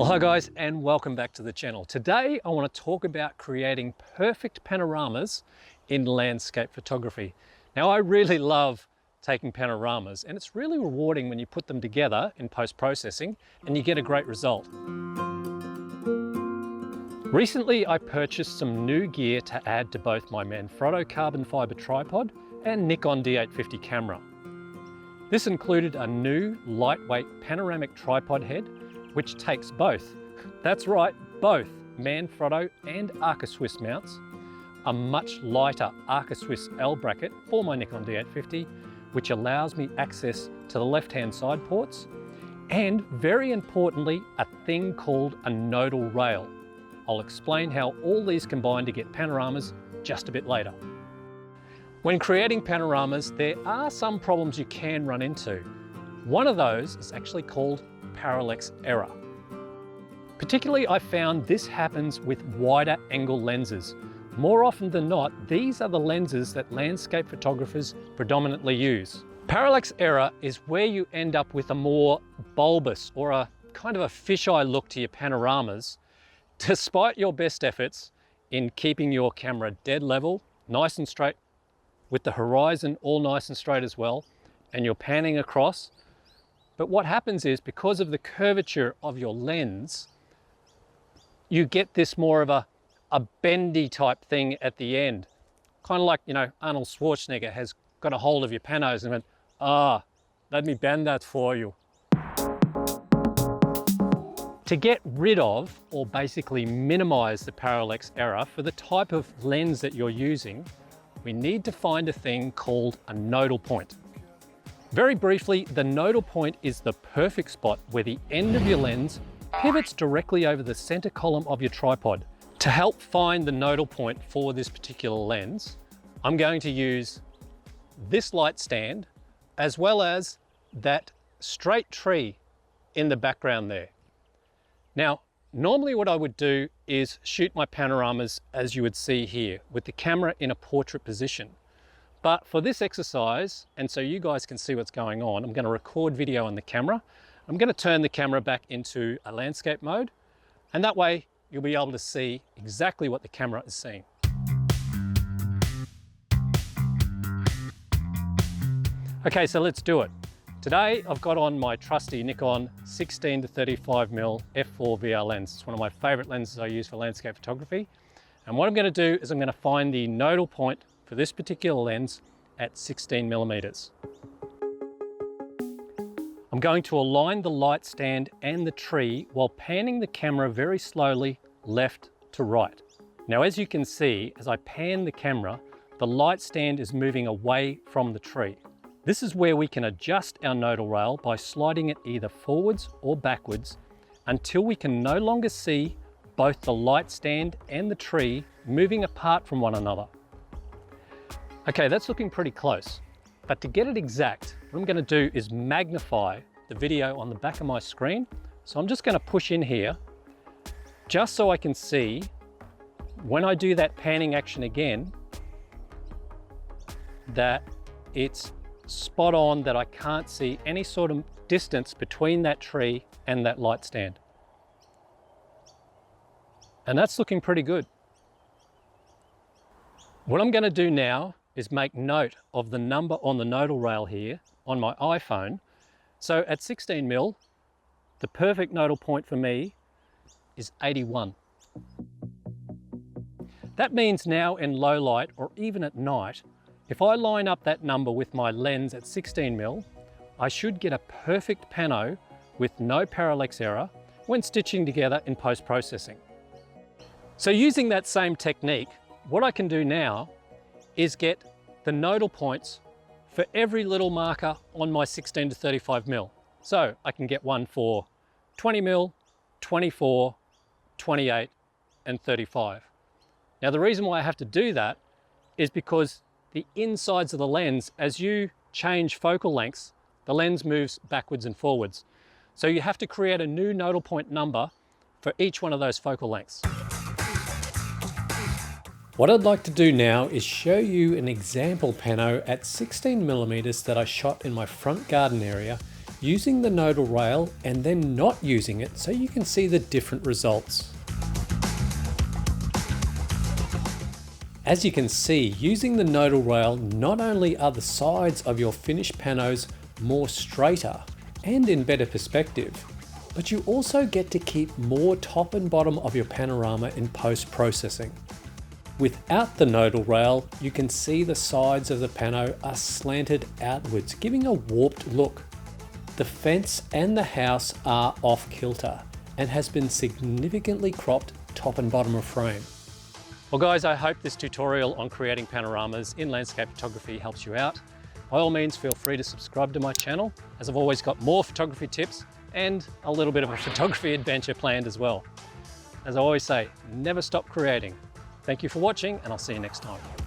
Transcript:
Well, hi guys, and welcome back to the channel. Today I want to talk about creating perfect panoramas in landscape photography. Now, I really love taking panoramas, and it's really rewarding when you put them together in post-processing and you get a great result. Recently I purchased some new gear to add to both my Manfrotto carbon fiber tripod and Nikon D850 camera. This included a new lightweight panoramic tripod head which takes both, that's right, both Manfrotto and Arca Swiss mounts, a much lighter Arca Swiss L bracket for my Nikon D850, which allows me access to the left-hand side ports, and very importantly, a thing called a nodal rail. I'll explain how all these combine to get panoramas just a bit later. When creating panoramas, there are some problems you can run into. One of those is actually called parallax error. Particularly, I found this happens with wider angle lenses. More often than not, these are the lenses that landscape photographers predominantly use. Parallax error is where you end up with a more bulbous or a kind of a fisheye look to your panoramas, despite your best efforts in keeping your camera dead level, nice and straight, with the horizon all nice and straight as well, and you're panning across. But what happens is, because of the curvature of your lens, you get this more of a bendy type thing at the end. Kind of like, you know, Arnold Schwarzenegger has got a hold of your panos and went, let me bend that for you. To get rid of, or basically minimize the parallax error for the type of lens that you're using, we need to find a thing called a nodal point. Very briefly, the nodal point is the perfect spot where the end of your lens pivots directly over the center column of your tripod. To help find the nodal point for this particular lens, I'm going to use this light stand as well as that straight tree in the background there. Now, normally what I would do is shoot my panoramas as you would see here, with the camera in a portrait position. But for this exercise, and so you guys can see what's going on, I'm going to record video on the camera. I'm going to turn the camera back into a landscape mode, and that way you'll be able to see exactly what the camera is seeing. Okay, so let's do it. Today I've got on my trusty Nikon 16 to 35mm f4 VR lens. It's one of my favorite lenses I use for landscape photography. And what I'm going to do is I'm going to find the nodal point for this particular lens at 16mm. I'm going to align the light stand and the tree while panning the camera very slowly left to right. Now, as you can see, as I pan the camera, the light stand is moving away from the tree. This is where we can adjust our nodal rail by sliding it either forwards or backwards until we can no longer see both the light stand and the tree moving apart from one another. Okay, that's looking pretty close, but to get it exact, what I'm going to do is magnify the video on the back of my screen. So I'm just going to push in here just so I can see when I do that panning action again that it's spot on, that I can't see any sort of distance between that tree and that light stand. And that's looking pretty good. What I'm going to do now is make note of the number on the nodal rail here on my iPhone. So at 16mm, the perfect nodal point for me is 81. That means now in low light or even at night, if I line up that number with my lens at 16mm, I should get a perfect pano with no parallax error when stitching together in post-processing. So using that same technique, what I can do now is get the nodal points for every little marker on my 16 to 35mm. So I can get one for 20mm, 24, 28, and 35. Now, the reason why I have to do that is because the insides of the lens, as you change focal lengths, the lens moves backwards and forwards. So you have to create a new nodal point number for each one of those focal lengths. What I'd like to do now is show you an example pano at 16mm that I shot in my front garden area using the nodal rail and then not using it so you can see the different results. As you can see, using the nodal rail, not only are the sides of your finished panos more straighter and in better perspective, but you also get to keep more top and bottom of your panorama in post-processing. Without the nodal rail, you can see the sides of the pano are slanted outwards, giving a warped look. The fence and the house are off kilter and has been significantly cropped top and bottom of frame. Well guys, I hope this tutorial on creating panoramas in landscape photography helps you out. By all means, feel free to subscribe to my channel, as I've always got more photography tips and a little bit of a photography adventure planned as well. As I always say, never stop creating. Thank you for watching, and I'll see you next time.